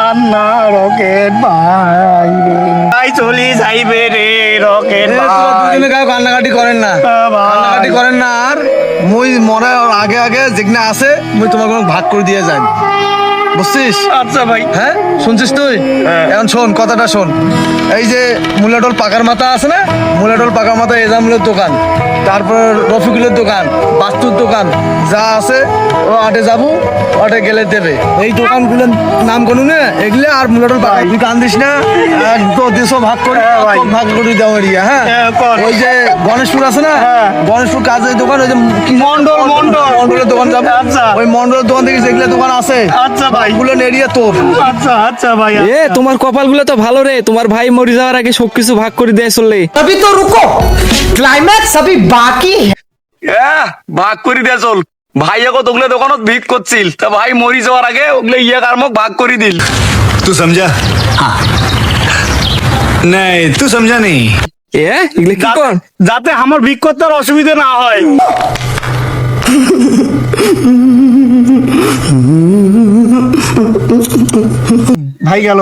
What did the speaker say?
কান্না রকেট ভাই রে ভাই চলি যাইবে রে রকেট ভাই কান্নাকাটি করেন না, কান্নাকাটি করেন না। আর মুই মরার আগে আগে যেখানে আছে মুই তোমার কোনো ভাগ করে দিয়ে যাই, বুঝছিস? আচ্ছা ভাই। হ্যাঁ শুনছিস তুই? এখন শোন, কথাটা শোন। এই যে মুলাটোল পাকার মাথা আছে না, মুলাটোল পাকার মাথা এজামুলের দোকান, তারপর রফিকুলের দোকান, বাস্তুর দোকান, যা আছে ও আটে যাবো, আটে গেলে দেবে। এই দোকানগুলোর নাম কোনো না এগুলো। আর মুলাটোল পাকা তুই কান্দিস না, তো দেশও ভাগ করে ভাগ করে দেওয়া রিয়া। হ্যাঁ ওই যে গণেশপুর আছে না, গণেশপুর কাজের দোকান, ওই যে মন্ডল মন্ডলের দোকান যাবো। আচ্ছা। ওই মন্ডলের দোকান থেকে যেগুলো দোকান আছে আচ্ছা ভাই, ওগুলো এরিয়া তোর। আচ্ছা আচ্ছা ভাই। এ তোমার কপালগুলো তো ভালো রে, তোমার ভাই মরে যাওয়ার আগে সবকিছু ভাগ করে দিয়ে চললে। अभी तो रुको, क्लाइमैक्स अभी बाकी है। ভাগ করে দিয়া চল। ভাই এখন ওগুলো দোকানত ভিক করছিল, তা ভাই মরি যাওয়ার আগে ওগুলো কার্মক ভাগ করে দিল। तू समझा? हाँ नहीं तू समझा नहीं। এ এগুলো কি কর? যাতে আমার ভিক করতে আর অসুবিধা না হয়। ভাই গেল।